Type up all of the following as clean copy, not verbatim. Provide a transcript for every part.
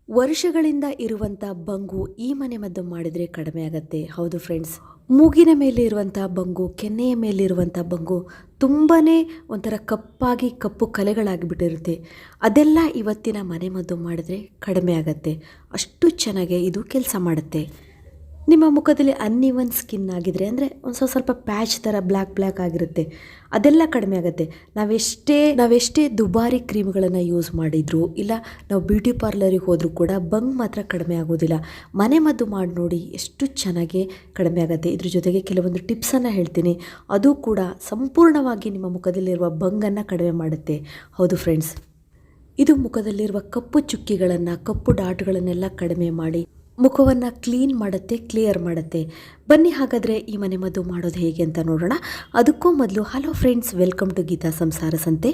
ವರ್ಷಗಳಿಂದ ಇರುವಂಥ ಬಂಗು ಈ ಮನೆಮದ್ದು ಮಾಡಿದರೆ ಕಡಿಮೆ ಆಗುತ್ತೆ. ಹೌದು ಫ್ರೆಂಡ್ಸ್, ಮೂಗಿನ ಮೇಲೆ ಇರುವಂಥ ಬಂಗು, ಕೆನ್ನೆಯ ಮೇಲಿರುವಂಥ ಬಂಗು ತುಂಬಾ ಒಂಥರ ಕಪ್ಪಾಗಿ ಕಪ್ಪು ಕಲೆಗಳಾಗಿಬಿಟ್ಟಿರುತ್ತೆ. ಅದೆಲ್ಲ ಇವತ್ತಿನ ಮನೆಮದ್ದು ಮಾಡಿದರೆ ಕಡಿಮೆ ಆಗುತ್ತೆ. ಅಷ್ಟು ಚೆನ್ನಾಗಿ ಇದು ಕೆಲಸ ಮಾಡುತ್ತೆ. ನಿಮ್ಮ ಮುಖದಲ್ಲಿ ಅನ್ಇವನ್ ಸ್ಕಿನ್ ಆಗಿದ್ರೆ ಅಂದರೆ ಒಂದು ಸ್ವಲ್ಪ ಪ್ಯಾಚ್ ಥರ ಬ್ಲ್ಯಾಕ್ ಆಗಿರುತ್ತೆ, ಅದೆಲ್ಲ ಕಡಿಮೆ ಆಗುತ್ತೆ. ನಾವೆಷ್ಟೇ ದುಬಾರಿ ಕ್ರೀಮ್ಗಳನ್ನು ಯೂಸ್ ಮಾಡಿದ್ರು, ಇಲ್ಲ ನಾವು ಬ್ಯೂಟಿ ಪಾರ್ಲರಿಗೆ ಹೋದರೂ ಕೂಡ ಬಂಗ್ ಮಾತ್ರ ಕಡಿಮೆ ಆಗೋದಿಲ್ಲ. ಮನೆಮದ್ದು ಮಾಡಿ ನೋಡಿ ಎಷ್ಟು ಚೆನ್ನಾಗಿ ಕಡಿಮೆ ಆಗುತ್ತೆ. ಇದ್ರ ಜೊತೆಗೆ ಕೆಲವೊಂದು ಟಿಪ್ಸನ್ನು ಹೇಳ್ತೀನಿ, ಅದು ಕೂಡ ಸಂಪೂರ್ಣವಾಗಿ ನಿಮ್ಮ ಮುಖದಲ್ಲಿರುವ ಬಂಗನ್ನು ಕಡಿಮೆ ಮಾಡುತ್ತೆ. ಹೌದು ಫ್ರೆಂಡ್ಸ್, ಇದು ಮುಖದಲ್ಲಿರುವ ಕಪ್ಪು ಚುಕ್ಕಿಗಳನ್ನು, ಕಪ್ಪು ಡಾಟ್ಗಳನ್ನೆಲ್ಲ ಕಡಿಮೆ ಮಾಡಿ ಮುಖವನ್ನು ಕ್ಲೀನ್ ಮಾಡುತ್ತೆ, ಕ್ಲಿಯರ್ ಮಾಡುತ್ತೆ. ಬನ್ನಿ ಹಾಗಾದರೆ ಈ ಮನೆಮದ್ದು ಮಾಡೋದು ಹೇಗೆ ಅಂತ ನೋಡೋಣ. ಅದಕ್ಕೂ ಮೊದಲು hello friends, welcome to Geetha Samsara Sante.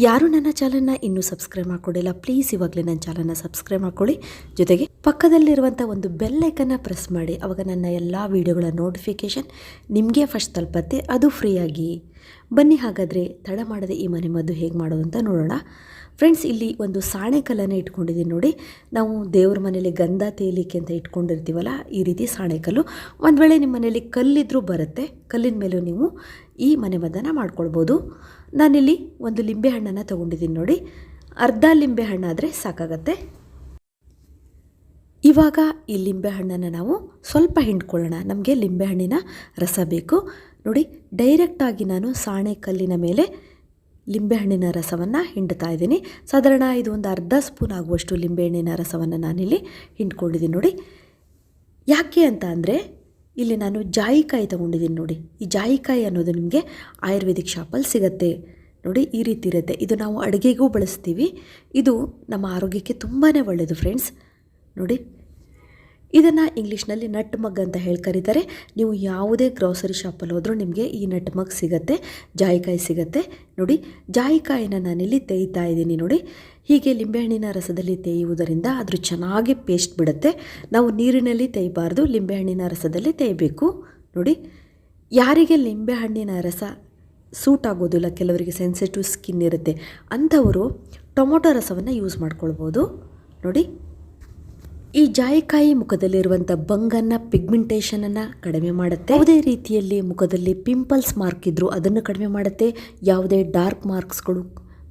ಯಾರು ನನ್ನ ಚಾನಲ್ನ ಇನ್ನೂ ಸಬ್ಸ್ಕ್ರೈಬ್ ಮಾಡ್ಕೊಂಡಿಲ್ಲ, ಪ್ಲೀಸ್ ಇವಾಗಲೇ ನನ್ನ ಚಾನಲ್ನ ಸಬ್ಸ್ಕ್ರೈಬ್ ಮಾಡ್ಕೊಳ್ಳಿ. ಜೊತೆಗೆ ಪಕ್ಕದಲ್ಲಿರುವಂಥ ಒಂದು ಬೆಲ್ ಐಕನ್ನ ಪ್ರೆಸ್ ಮಾಡಿ, ಆವಾಗ ನನ್ನ ಎಲ್ಲ ವೀಡಿಯೋಗಳ ನೋಟಿಫಿಕೇಷನ್ ನಿಮಗೆ ಫಸ್ಟ್ ತಲುಪತ್ತೆ, ಅದು ಫ್ರೀಯಾಗಿ. ಬನ್ನಿ ಹಾಗಾದರೆ ತಡ ಮಾಡದೆ ಈ ಮನೆಮದ್ದು ಹೇಗೆ ಮಾಡೋದು ಅಂತ ನೋಡೋಣ. ಫ್ರೆಂಡ್ಸ್, ಇಲ್ಲಿ ಒಂದು ಸಾಣೆಕಲ್ಲನ್ನು ಇಟ್ಕೊಂಡಿದ್ದೀನಿ ನೋಡಿ. ನಾವು ದೇವ್ರ ಮನೇಲಿ ಗಂಧ ತೇಲಿಕ್ಕೆ ಅಂತ ಇಟ್ಕೊಂಡಿರ್ತೀವಲ್ಲ, ಈ ರೀತಿ ಸಾಣೆಕಲ್ಲು. ಒಂದು ವೇಳೆ ನಿಮ್ಮ ಮನೇಲಿ ಕಲ್ಲಿದ್ರೂ ಬರುತ್ತೆ, ಕಲ್ಲಿನ ಮೇಲೂ ನೀವು ಈ ಮನೆಮದ್ದನ್ನು ಮಾಡ್ಕೊಳ್ಬೋದು. ನಾನಿಲ್ಲಿ ಒಂದು ಲಿಂಬೆಹಣ್ಣನ್ನು ತೊಗೊಂಡಿದ್ದೀನಿ ನೋಡಿ. ಅರ್ಧ ಲಿಂಬೆಹಣ್ಣಾದರೆ ಸಾಕಾಗತ್ತೆ. ಇವಾಗ ಈ ಲಿಂಬೆಹಣ್ಣನ್ನು ನಾವು ಸ್ವಲ್ಪ ಹಿಂಡ್ಕೊಳ್ಳೋಣ. ನಮಗೆ ಲಿಂಬೆಹಣ್ಣಿನ ರಸ ಬೇಕು ನೋಡಿ. ಡೈರೆಕ್ಟಾಗಿ ನಾನು ಸಾಣೆಕಲ್ಲಿನ ಮೇಲೆ ಲಿಂಬೆಹಣ್ಣಿನ ರಸವನ್ನು ಹಿಂಡ್ತಾ ಇದ್ದೀನಿ. ಸಾಧಾರಣ ಇದು ಒಂದು ಅರ್ಧ ಸ್ಪೂನ್ ಆಗುವಷ್ಟು ಲಿಂಬೆಹಣ್ಣಿನ ರಸವನ್ನು ನಾನಿಲ್ಲಿ ಹಿಂಡ್ಕೊಂಡಿದ್ದೀನಿ ನೋಡಿ. ಯಾಕೆ ಅಂತ ಅಂದರೆ, ಇಲ್ಲಿ ನಾನು ಜಾಯಿಕಾಯಿ ತೊಗೊಂಡಿದ್ದೀನಿ ನೋಡಿ. ಈ ಜಾಯಿಕಾಯಿ ಅನ್ನೋದು ನಿಮಗೆ ಆಯುರ್ವೇದಿಕ್ ಶಾಪಲ್ಲಿ ಸಿಗುತ್ತೆ ನೋಡಿ. ಈ ರೀತಿ ಇರುತ್ತೆ. ಇದು ನಾವು ಅಡುಗೆಗೂ ಬಳಸ್ತೀವಿ. ಇದು ನಮ್ಮ ಆರೋಗ್ಯಕ್ಕೆ ತುಂಬಾ ಒಳ್ಳೆಯದು ಫ್ರೆಂಡ್ಸ್ ನೋಡಿ. ಇದನ್ನು ಇಂಗ್ಲೀಷ್ನಲ್ಲಿ ನಟ್ ಮಗ್ ಅಂತ ಹೇಳಿ ಕರೀತಾರೆ. ನೀವು ಯಾವುದೇ ಗ್ರಾಸರಿ ಶಾಪಲ್ಲಿ ಹೋದರೂ ನಿಮಗೆ ಈ ನಟ್ ಮಗ್ ಸಿಗುತ್ತೆ, ಜಾಯಿಕಾಯಿ ಸಿಗುತ್ತೆ ನೋಡಿ. ಜಾಯಿಕಾಯಿನ ನಾನಿಲ್ಲಿ ತೇಯ್ತಾ ಇದ್ದೀನಿ ನೋಡಿ. ಹೀಗೆ ಲಿಂಬೆಹಣ್ಣಿನ ರಸದಲ್ಲಿ ತೇಯುವುದರಿಂದ ಅದ್ರ ಚೆನ್ನಾಗಿ ಪೇಸ್ಟ್ ಬಿಡುತ್ತೆ. ನಾವು ನೀರಿನಲ್ಲಿ ತೇಯಬಾರ್ದು, ಲಿಂಬೆಹಣ್ಣಿನ ರಸದಲ್ಲಿ ತೇಯಬೇಕು ನೋಡಿ. ಯಾರಿಗೆ ಲಿಂಬೆಹಣ್ಣಿನ ರಸ ಸೂಟ್ ಆಗೋದಿಲ್ಲ, ಕೆಲವರಿಗೆ ಸೆನ್ಸಿಟಿವ್ ಸ್ಕಿನ್ ಇರುತ್ತೆ, ಅಂಥವರು ಟೊಮೊಟೊ ರಸವನ್ನು ಯೂಸ್ ಮಾಡ್ಕೊಳ್ಬೋದು ನೋಡಿ. ಈ ಜಾಯಿಕಾಯಿ ಮುಖದಲ್ಲಿರುವಂಥ ಬಂಗನ್ನು, ಪಿಗ್ಮೆಂಟೇಷನನ್ನು ಕಡಿಮೆ ಮಾಡುತ್ತೆ. ಯಾವುದೇ ರೀತಿಯಲ್ಲಿ ಮುಖದಲ್ಲಿ ಪಿಂಪಲ್ಸ್ ಮಾರ್ಕ್ ಇದ್ದರೂ ಅದನ್ನು ಕಡಿಮೆ ಮಾಡುತ್ತೆ. ಯಾವುದೇ ಡಾರ್ಕ್ ಮಾರ್ಕ್ಸ್ಗಳು,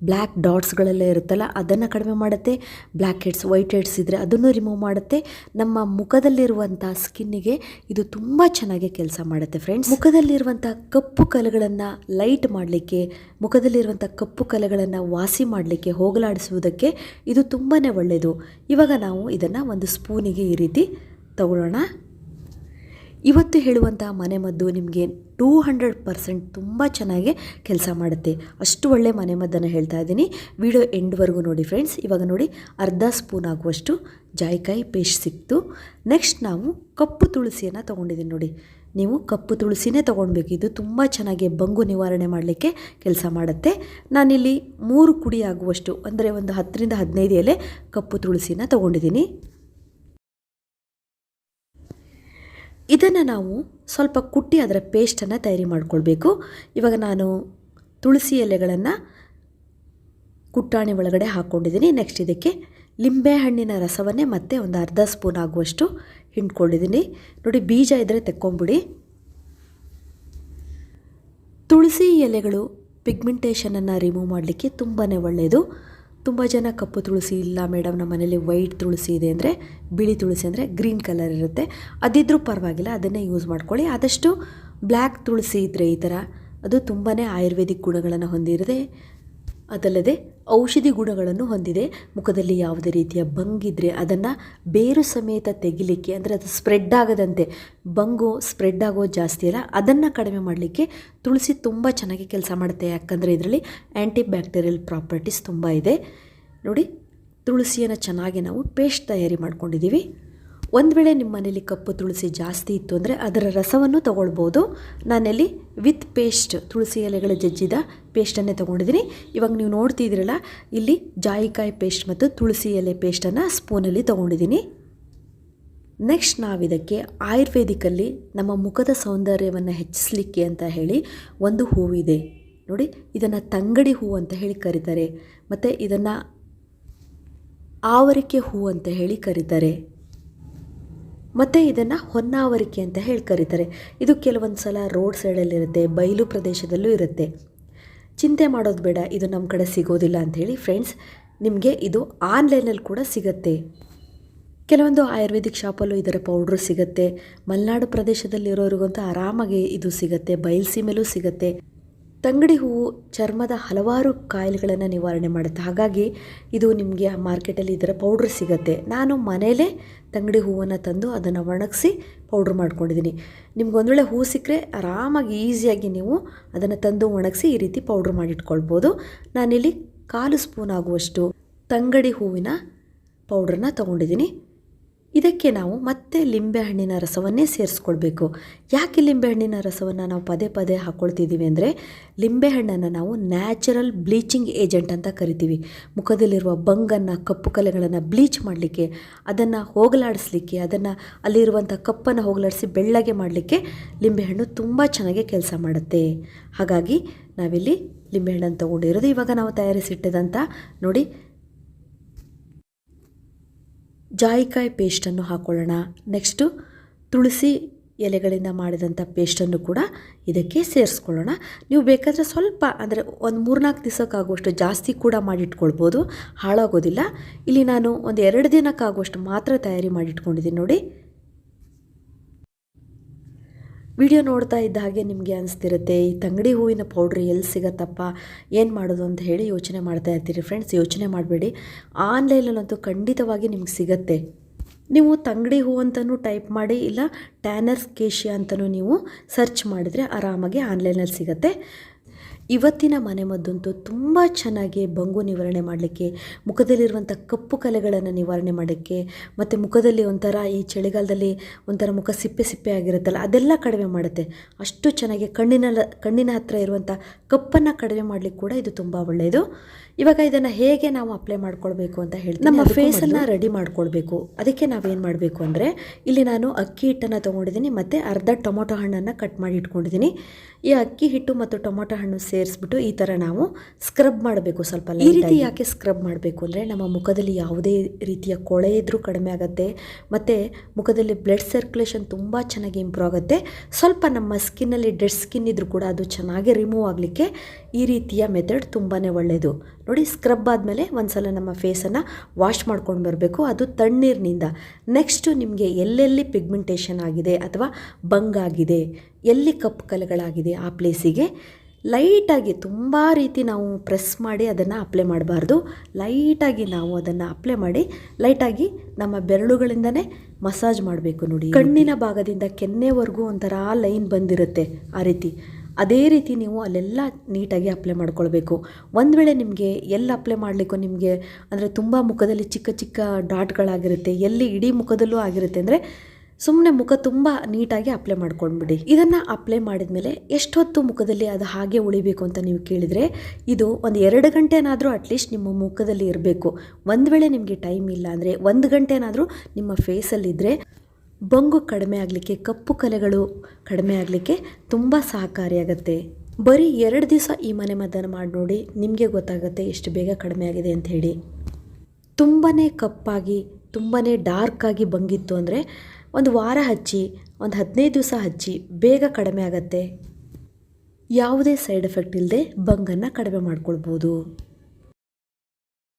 ಬ್ಲ್ಯಾಕ್ ಡಾಟ್ಸ್ಗಳೆಲ್ಲ ಇರುತ್ತಲ್ಲ, ಅದನ್ನು ಕಡಿಮೆ ಮಾಡುತ್ತೆ. ಬ್ಲ್ಯಾಕ್ ಹೆಡ್ಸ್, ವೈಟ್ ಹೆಡ್ಸ್ ಇದ್ದರೆ ಅದನ್ನು ರಿಮೂವ್ ಮಾಡುತ್ತೆ. ನಮ್ಮ ಮುಖದಲ್ಲಿರುವಂಥ ಸ್ಕಿನ್ನಿಗೆ ಇದು ತುಂಬ ಚೆನ್ನಾಗಿ ಕೆಲಸ ಮಾಡುತ್ತೆ ಫ್ರೆಂಡ್ಸ್. ಮುಖದಲ್ಲಿರುವಂಥ ಕಪ್ಪು ಕಲೆಗಳನ್ನು ಲೈಟ್ ಮಾಡಲಿಕ್ಕೆ, ಮುಖದಲ್ಲಿರುವಂಥ ಕಪ್ಪು ಕಲೆಗಳನ್ನು ವಾಸಿ ಮಾಡಲಿಕ್ಕೆ, ಹೋಗಲಾಡಿಸುವುದಕ್ಕೆ ಇದು ತುಂಬಾ ಒಳ್ಳೆಯದು. ಇವಾಗ ನಾವು ಇದನ್ನು ಒಂದು ಸ್ಪೂನಿಗೆ ಈ ರೀತಿ ತಗೊಳ್ಳೋಣ. ಇವತ್ತು ಹೇಳುವಂಥ ಮನೆಮದ್ದು ನಿಮಗೆ 200% ತುಂಬ ಚೆನ್ನಾಗಿ ಕೆಲಸ ಮಾಡುತ್ತೆ. ಅಷ್ಟು ಒಳ್ಳೆ ಮನೆಮದ್ದನ್ನು ಹೇಳ್ತಾ ಇದ್ದೀನಿ. ವಿಡಿಯೋ ಎಂಡ್ವರೆಗೂ ನೋಡಿ ಫ್ರೆಂಡ್ಸ್. ಇವಾಗ ನೋಡಿ, ಅರ್ಧ ಸ್ಪೂನ್ ಆಗುವಷ್ಟು ಜಾಯಿಕಾಯಿ ಪೇಸ್ಟ್ ಸಿಕ್ತು. ನೆಕ್ಸ್ಟ್ ನಾವು ಕಪ್ಪು ತುಳಸಿಯನ್ನು ತೊಗೊಂಡಿದ್ದೀನಿ ನೋಡಿ. ನೀವು ಕಪ್ಪು ತುಳಸಿನೇ ತೊಗೊಳ್ಬೇಕು. ಇದು ತುಂಬ ಚೆನ್ನಾಗಿ ಬಂಗು ನಿವಾರಣೆ ಮಾಡಲಿಕ್ಕೆ ಕೆಲಸ ಮಾಡುತ್ತೆ. ನಾನಿಲ್ಲಿ 3 ಕುಡಿ ಆಗುವಷ್ಟು, ಅಂದರೆ ಒಂದು 10 ರಿಂದ 15 ಎಲೆ ಕಪ್ಪು ತುಳಸಿನ ತೊಗೊಂಡಿದ್ದೀನಿ. ಇದನ್ನು ನಾವು ಸ್ವಲ್ಪ ಕುಟ್ಟಿ ಅದರ ಪೇಸ್ಟನ್ನು ತಯಾರಿ ಮಾಡಿಕೊಳ್ಬೇಕು. ಇವಾಗ ನಾನು ತುಳಸಿ ಎಲೆಗಳನ್ನು ಕುಟ್ಟಾಣಿ ಒಳಗಡೆ ಹಾಕ್ಕೊಂಡಿದ್ದೀನಿ. ನೆಕ್ಸ್ಟ್ ಇದಕ್ಕೆ ಲಿಂಬೆಹಣ್ಣಿನ ರಸವನ್ನೇ ಮತ್ತೆ ಒಂದು ಅರ್ಧ ಸ್ಪೂನ್ ಆಗುವಷ್ಟು ಹಿಂಡ್ಕೊಂಡಿದ್ದೀನಿ ನೋಡಿ. ಬೀಜ ಇದ್ದರೆ ತೆಕ್ಕೊಂಬಿಡಿ. ತುಳಸಿ ಎಲೆಗಳು ಪಿಗ್ಮೆಂಟೇಷನನ್ನು ರಿಮೂವ್ ಮಾಡಲಿಕ್ಕೆ ತುಂಬಾ ಒಳ್ಳೆಯದು. ತುಂಬ ಜನ ಕಪ್ಪು ತುಳಸಿ ಇಲ್ಲ ಮೇಡಮ್, ನಮ್ಮ ಮನೇಲಿ ವೈಟ್ ತುಳಸಿ ಇದೆ ಅಂದರೆ, ಬಿಳಿ ತುಳಸಿ ಅಂದರೆ ಗ್ರೀನ್ ಕಲರ್ ಇರುತ್ತೆ, ಅದಿದ್ರೂ ಪರವಾಗಿಲ್ಲ, ಅದನ್ನೇ ಯೂಸ್ ಮಾಡ್ಕೊಳ್ಳಿ. ಆದಷ್ಟು ಬ್ಲ್ಯಾಕ್ ತುಳಸಿ ಇದ್ದರೆ ಈ ಥರ, ಅದು ತುಂಬಾ ಆಯುರ್ವೇದಿಕ್ ಗುಣಗಳನ್ನು ಹೊಂದಿರುತ್ತೆ. ಅದಲ್ಲದೆ ಔಷಧಿ ಗುಣಗಳನ್ನು ಹೊಂದಿದೆ. ಮುಖದಲ್ಲಿ ಯಾವುದೇ ರೀತಿಯ ಬಂಗಿದ್ರೆ ಅದನ್ನು ಬೇರು ಸಮೇತ ತೆಗಿಲಿಕ್ಕೆ, ಅಂದರೆ ಅದು ಸ್ಪ್ರೆಡ್ ಆಗದಂತೆ, ಬಂಗು ಸ್ಪ್ರೆಡ್ ಆಗೋದು ಜಾಸ್ತಿ ಅಲ್ಲ, ಅದನ್ನು ಕಡಿಮೆ ಮಾಡಲಿಕ್ಕೆ ತುಳಸಿ ತುಂಬ ಚೆನ್ನಾಗಿ ಕೆಲಸ ಮಾಡುತ್ತೆ. ಯಾಕಂದರೆ ಇದರಲ್ಲಿ ಆ್ಯಂಟಿ ಬ್ಯಾಕ್ಟೀರಿಯಲ್ ಪ್ರಾಪರ್ಟೀಸ್ ತುಂಬ ಇದೆ ನೋಡಿ. ತುಳಸಿಯನ್ನು ಚೆನ್ನಾಗಿ ನಾವು ಪೇಸ್ಟ್ ತಯಾರಿ ಮಾಡ್ಕೊಂಡಿದ್ದೀವಿ. ಒಂದು ವೇಳೆ ನಿಮ್ಮ ಮನೇಲಿ ಕಪ್ಪು ತುಳಸಿ ಜಾಸ್ತಿ ಇತ್ತು ಅಂದರೆ ಅದರ ರಸವನ್ನು ತೊಗೊಳ್ಬೋದು. ನಾನಲ್ಲಿ ವಿತ್ ಪೇಸ್ಟ್, ತುಳಸಿ ಎಲೆಗಳ ಜಜ್ಜಿದ ಪೇಸ್ಟನ್ನೇ ತೊಗೊಂಡಿದ್ದೀನಿ. ಇವಾಗ ನೀವು ನೋಡ್ತಿದ್ದೀರಲ್ಲ, ಇಲ್ಲಿ ಜಾಯಿಕಾಯಿ ಪೇಸ್ಟ್ ಮತ್ತು ತುಳಸಿ ಎಲೆ ಪೇಸ್ಟನ್ನು ಸ್ಪೂನಲ್ಲಿ ತೊಗೊಂಡಿದ್ದೀನಿ. ನೆಕ್ಸ್ಟ್ ನಾವಿದಕ್ಕೆ ಆಯುರ್ವೇದಿಕಲ್ಲಿ ನಮ್ಮ ಮುಖದ ಸೌಂದರ್ಯವನ್ನು ಹೆಚ್ಚಿಸಲಿಕ್ಕೆ ಅಂತ ಹೇಳಿ ಒಂದು ಹೂವಿದೆ ನೋಡಿ. ಇದನ್ನು ತಂಗಡಿ ಹೂವು ಅಂತ ಹೇಳಿ ಕರೀತಾರೆ. ಮತ್ತು ಇದನ್ನು ಆವರಿಕೆ ಹೂ ಅಂತ ಹೇಳಿ ಕರೀತಾರೆ. ಮತ್ತು ಇದನ್ನು ಹೊನ್ನಾವರಿಕೆ ಅಂತ ಹೇಳಿ ಕರೀತಾರೆ. ಇದು ಕೆಲವೊಂದು ಸಲ ರೋಡ್ ಸೈಡಲ್ಲಿರುತ್ತೆ, ಬಯಲು ಪ್ರದೇಶದಲ್ಲೂ ಇರುತ್ತೆ. ಚಿಂತೆ ಮಾಡೋದು ಬೇಡ, ಇದು ನಮ್ಮ ಕಡೆ ಸಿಗೋದಿಲ್ಲ ಅಂಥೇಳಿ ಫ್ರೆಂಡ್ಸ್. ನಿಮಗೆ ಇದು ಆನ್ಲೈನಲ್ಲಿ ಕೂಡ ಸಿಗುತ್ತೆ. ಕೆಲವೊಂದು ಆಯುರ್ವೇದಿಕ್ ಶಾಪಲ್ಲೂ ಇದರ ಪೌಡ್ರು ಸಿಗುತ್ತೆ. ಮಲೆನಾಡು ಪ್ರದೇಶದಲ್ಲಿರೋರಿಗಂತೂ ಆರಾಮಾಗಿ ಇದು ಸಿಗುತ್ತೆ. ಬಯಲುಸೀಮೆಲೂ ಸಿಗುತ್ತೆ. ತಂಗಡಿ ಹೂವು ಚರ್ಮದ ಹಲವಾರು ಕಾಯಿಲೆಗಳನ್ನು ನಿವಾರಣೆ ಮಾಡುತ್ತೆ. ಹಾಗಾಗಿ ಇದು ನಿಮಗೆ ಮಾರ್ಕೆಟಲ್ಲಿ ಇದರ ಪೌಡ್ರ್ ಸಿಗುತ್ತೆ. ನಾನು ಮನೆಯಲ್ಲೇ ತಂಗಡಿ ಹೂವನ್ನು ತಂದು ಅದನ್ನು ಒಣಗಿಸಿ ಪೌಡ್ರ್ ಮಾಡ್ಕೊಂಡಿದ್ದೀನಿ. ನಿಮ್ಗೆ ಒಂದು ವೇಳೆ ಹೂ ಸಿಕ್ಕರೆ ಆರಾಮಾಗಿ ಈಸಿಯಾಗಿ ನೀವು ಅದನ್ನು ತಂದು ಒಣಗಿಸಿ ಈ ರೀತಿ ಪೌಡ್ರ್ ಮಾಡಿಟ್ಕೊಳ್ಬೋದು. ನಾನಿಲ್ಲಿ 1/4 ಸ್ಪೂನ್ ಆಗುವಷ್ಟು ತಂಗಡಿ ಹೂವಿನ ಪೌಡ್ರನ್ನ ತೊಗೊಂಡಿದ್ದೀನಿ. ಇದಕ್ಕೆ ನಾವು ಮತ್ತೆ ಲಿಂಬೆಹಣ್ಣಿನ ರಸವನ್ನೇ ಸೇರಿಸ್ಕೊಳ್ಬೇಕು. ಯಾಕೆ ಲಿಂಬೆಹಣ್ಣಿನ ರಸವನ್ನು ನಾವು ಪದೇ ಪದೇ ಹಾಕ್ಕೊಳ್ತಿದ್ದೀವಿ ಅಂದರೆ, ಲಿಂಬೆಹಣ್ಣನ್ನು ನಾವು ನ್ಯಾಚುರಲ್ ಬ್ಲೀಚಿಂಗ್ ಏಜೆಂಟ್ ಅಂತ ಕರಿತೀವಿ. ಮುಖದಲ್ಲಿರುವ ಬಂಗನ್ನು, ಕಪ್ಪು ಕಲೆಗಳನ್ನು ಬ್ಲೀಚ್ ಮಾಡಲಿಕ್ಕೆ, ಅದನ್ನು ಹೋಗಲಾಡಿಸ್ಲಿಕ್ಕೆ, ಅದನ್ನು ಅಲ್ಲಿರುವಂಥ ಕಪ್ಪನ್ನು ಹೋಗಲಾಡಿಸಿ ಬೆಳ್ಳಗೆ ಮಾಡಲಿಕ್ಕೆ ಲಿಂಬೆಹಣ್ಣು ತುಂಬ ಚೆನ್ನಾಗಿ ಕೆಲಸ ಮಾಡುತ್ತೆ. ಹಾಗಾಗಿ ನಾವಿಲ್ಲಿ ಲಿಂಬೆಹಣ್ಣನ್ನು ತೊಗೊಂಡಿರೋದು. ಇವಾಗ ನಾವು ತಯಾರಿಸಿಟ್ಟಿದಂಥ ನೋಡಿ ಜಾಯಿಕಾಯಿ ಪೇಸ್ಟನ್ನು ಹಾಕ್ಕೊಳ್ಳೋಣ. ನೆಕ್ಸ್ಟು ತುಳಸಿ ಎಲೆಗಳಿಂದ ಮಾಡಿದಂಥ ಪೇಸ್ಟನ್ನು ಕೂಡ ಇದಕ್ಕೆ ಸೇರಿಸ್ಕೊಳ್ಳೋಣ. ನೀವು ಬೇಕಾದರೆ ಸ್ವಲ್ಪ ಅಂದರೆ ಒಂದು 3-4 ದಿವಸಕ್ಕಾಗುವಷ್ಟು ಜಾಸ್ತಿ ಕೂಡ ಮಾಡಿಟ್ಕೊಳ್ಬೋದು, ಹಾಳಾಗೋದಿಲ್ಲ. ಇಲ್ಲಿ ನಾನು ಒಂದು 2 ದಿನಕ್ಕಾಗುವಷ್ಟು ಮಾತ್ರ ತಯಾರಿ ಮಾಡಿಟ್ಕೊಂಡಿದ್ದೀನಿ ನೋಡಿ. ವಿಡಿಯೋ ನೋಡ್ತಾ ಇದ್ದ ಹಾಗೆ ನಿಮಗೆ ಅನಿಸ್ತಿರುತ್ತೆ, ಈ ತಂಗಡಿ ಹೂವಿನ ಪೌಡ್ರ್ ಎಲ್ಲಿ ಸಿಗತ್ತಪ್ಪ, ಏನು ಮಾಡೋದು ಅಂತ ಹೇಳಿ ಯೋಚನೆ ಮಾಡ್ತಾ ಇರ್ತೀರಿ. ಫ್ರೆಂಡ್ಸ್, ಯೋಚನೆ ಮಾಡಬೇಡಿ, ಆನ್ಲೈನಲ್ಲಂತೂ ಖಂಡಿತವಾಗಿ ನಿಮ್ಗೆ ಸಿಗತ್ತೆ. ನೀವು ತಂಗಡಿ ಹೂ ಅಂತಲೂ ಟೈಪ್ ಮಾಡಿ, ಇಲ್ಲ ಟ್ಯಾನರ್ಸ್ ಕೇಶಿಯಾ ಅಂತಲೂ ನೀವು ಸರ್ಚ್ ಮಾಡಿದರೆ ಆರಾಮಾಗಿ ಆನ್ಲೈನಲ್ಲಿ ಸಿಗುತ್ತೆ. ಇವತ್ತಿನ ಮನೆಮದ್ದಂತೂ ತುಂಬ ಚೆನ್ನಾಗಿ ಬಂಗು ನಿವಾರಣೆ ಮಾಡಲಿಕ್ಕೆ, ಮುಖದಲ್ಲಿರುವಂಥ ಕಪ್ಪು ಕಲೆಗಳನ್ನು ನಿವಾರಣೆ ಮಾಡೋಕ್ಕೆ, ಮತ್ತು ಮುಖದಲ್ಲಿ ಒಂಥರ ಈ ಚಳಿಗಾಲದಲ್ಲಿ ಒಂಥರ ಮುಖ ಸಿಪ್ಪೆ ಸಿಪ್ಪೆ ಆಗಿರುತ್ತಲ್ಲ, ಅದೆಲ್ಲ ಕಡಿಮೆ ಮಾಡುತ್ತೆ. ಅಷ್ಟು ಚೆನ್ನಾಗಿ ಕಣ್ಣಿನ ಹತ್ತಿರ ಇರುವಂಥ ಕಪ್ಪನ್ನು ಕಡಿಮೆ ಮಾಡಲಿಕ್ಕೆ ಕೂಡ ಇದು ತುಂಬ ಒಳ್ಳೆಯದು. ಇವಾಗ ಇದನ್ನು ಹೇಗೆ ನಾವು ಅಪ್ಲೈ ಮಾಡ್ಕೊಳ್ಬೇಕು ಅಂತ ಹೇಳ್ತೀನಿ. ನಮ್ಮ ಫೇಸನ್ನು ರೆಡಿ ಮಾಡ್ಕೊಳ್ಬೇಕು. ಅದಕ್ಕೆ ನಾವೇನು ಮಾಡಬೇಕು ಅಂದರೆ, ಇಲ್ಲಿ ನಾನು ಅಕ್ಕಿ ಹಿಟ್ಟನ್ನು ತೊಗೊಂಡಿದ್ದೀನಿ ಮತ್ತು ಅರ್ಧ ಟೊಮೊಟೊ ಹಣ್ಣನ್ನು ಕಟ್ ಮಾಡಿ ಇಟ್ಕೊಂಡಿದ್ದೀನಿ. ಈ ಅಕ್ಕಿ ಹಿಟ್ಟು ಮತ್ತು ಟೊಮೊಟೊ ಹಣ್ಣು ಸೇರಿಸ್ಬಿಟ್ಟು ಈ ಥರ ನಾವು ಸ್ಕ್ರಬ್ ಮಾಡಬೇಕು ಸ್ವಲ್ಪ. ಈ ರೀತಿ ಯಾಕೆ ಸ್ಕ್ರಬ್ ಮಾಡಬೇಕು ಅಂದರೆ, ನಮ್ಮ ಮುಖದಲ್ಲಿ ಯಾವುದೇ ರೀತಿಯ ಕೊಳೆ ಇದ್ದರೂ ಕಡಿಮೆ ಆಗುತ್ತೆ, ಮತ್ತು ಮುಖದಲ್ಲಿ ಬ್ಲಡ್ ಸರ್ಕ್ಯುಲೇಷನ್ ತುಂಬ ಚೆನ್ನಾಗಿ ಇಂಪ್ರೂವ್ ಆಗುತ್ತೆ. ಸ್ವಲ್ಪ ನಮ್ಮ ಸ್ಕಿನ್ನಲ್ಲಿ ಡೆಡ್ ಸ್ಕಿನ್ ಇದ್ದರೂ ಕೂಡ ಅದು ಚೆನ್ನಾಗಿ ರಿಮೂವ್ ಆಗಲಿಕ್ಕೆ ಈ ರೀತಿಯ ಮೆಥಡ್ ತುಂಬಾ ಒಳ್ಳೆಯದು. ನೋಡಿ, ಸ್ಕ್ರಬ್ ಆದಮೇಲೆ ಒಂದು ಸಲ ನಮ್ಮ ಫೇಸನ್ನು ವಾಶ್ ಮಾಡ್ಕೊಂಡು ಬರಬೇಕು, ಅದು ತಣ್ಣೀರಿನಿಂದ. ನೆಕ್ಸ್ಟು ನಿಮಗೆ ಎಲ್ಲೆಲ್ಲಿ ಪಿಗ್ಮೆಂಟೇಷನ್ ಆಗಿದೆ ಅಥವಾ ಬಂಗಾಗಿದೆ, ಎಲ್ಲಿ ಕಪ್ಪು ಕಲೆಗಳಾಗಿದೆ ಆ ಪ್ಲೇಸಿಗೆ ಲೈಟಾಗಿ ತುಂಬ ರೀತಿ ನಾವು ಪ್ರೆಸ್ ಮಾಡಿ ಅದನ್ನು ಅಪ್ಲೈ ಮಾಡಬಾರ್ದು. ಲೈಟಾಗಿ ನಾವು ಅದನ್ನು ಅಪ್ಲೈ ಮಾಡಿ ಲೈಟಾಗಿ ನಮ್ಮ ಬೆರಳುಗಳಿಂದನೇ ಮಸಾಜ್ ಮಾಡಬೇಕು. ನೋಡಿ, ಕಣ್ಣಿನ ಭಾಗದಿಂದ ಕೆನ್ನೆವರೆಗೂ ಒಂಥರ ಲೈನ್ ಬಂದಿರುತ್ತೆ, ಆ ರೀತಿ ಅದೇ ರೀತಿ ನೀವು ಅಲ್ಲೆಲ್ಲ ನೀಟಾಗಿ ಅಪ್ಲೈ ಮಾಡ್ಕೊಳ್ಬೇಕು. ಒಂದು ವೇಳೆ ನಿಮಗೆ ಎಲ್ಲಿ ಅಪ್ಲೈ ಮಾಡಲಿಕ್ಕೂ ನಿಮಗೆ ಅಂದರೆ ತುಂಬ ಮುಖದಲ್ಲಿ ಚಿಕ್ಕ ಚಿಕ್ಕ ಡಾಟ್ಗಳಾಗಿರುತ್ತೆ, ಎಲ್ಲಿ ಇಡೀ ಮುಖದಲ್ಲೂ ಆಗಿರುತ್ತೆ ಅಂದರೆ ಸುಮ್ಮನೆ ಮುಖ ತುಂಬ ನೀಟಾಗಿ ಅಪ್ಲೈ ಮಾಡ್ಕೊಂಡ್ಬಿಡಿ. ಇದನ್ನು ಅಪ್ಲೈ ಮಾಡಿದ ಮೇಲೆ ಎಷ್ಟೊತ್ತು ಮುಖದಲ್ಲಿ ಅದು ಹಾಗೆ ಉಳಿಬೇಕು ಅಂತ ನೀವು ಕೇಳಿದರೆ, ಇದು ಒಂದು 2 ಗಂಟೆನಾದರೂ ಅಟ್ಲೀಸ್ಟ್ ನಿಮ್ಮ ಮುಖದಲ್ಲಿ ಇರಬೇಕು. ಒಂದು ವೇಳೆ ನಿಮಗೆ ಟೈಮ್ ಇಲ್ಲ ಅಂದರೆ 1 ಗಂಟೆನಾದರೂ ನಿಮ್ಮ ಫೇಸಲ್ಲಿದ್ದರೆ ಬಂಗು ಕಡಿಮೆ ಆಗಲಿಕ್ಕೆ, ಕಪ್ಪು ಕಲೆಗಳು ಕಡಿಮೆ ಆಗಲಿಕ್ಕೆ ತುಂಬ ಸಹಕಾರಿಯಾಗುತ್ತೆ. ಬರೀ 2 ದಿವಸ ಈ ಮನೆಮದ್ದನ್ನು ಮಾಡಿ ನೋಡಿ, ನಿಮಗೆ ಗೊತ್ತಾಗುತ್ತೆ ಎಷ್ಟು ಬೇಗ ಕಡಿಮೆ ಆಗಿದೆ ಅಂತ ಹೇಳಿ. ತುಂಬಾ ಕಪ್ಪಾಗಿ ತುಂಬಾ ಡಾರ್ಕಾಗಿ ಬಂಗಿತ್ತು ಅಂದರೆ ಒಂದು ವಾರ ಹಚ್ಚಿ, ಒಂದು 15 ದಿವಸ ಹಚ್ಚಿ, ಬೇಗ ಕಡಿಮೆ ಆಗುತ್ತೆ. ಯಾವುದೇ ಸೈಡ್ ಎಫೆಕ್ಟ್ ಇಲ್ಲದೆ ಬಂಗನ್ನು ಕಡಿಮೆ ಮಾಡ್ಕೊಳ್ಬೋದು.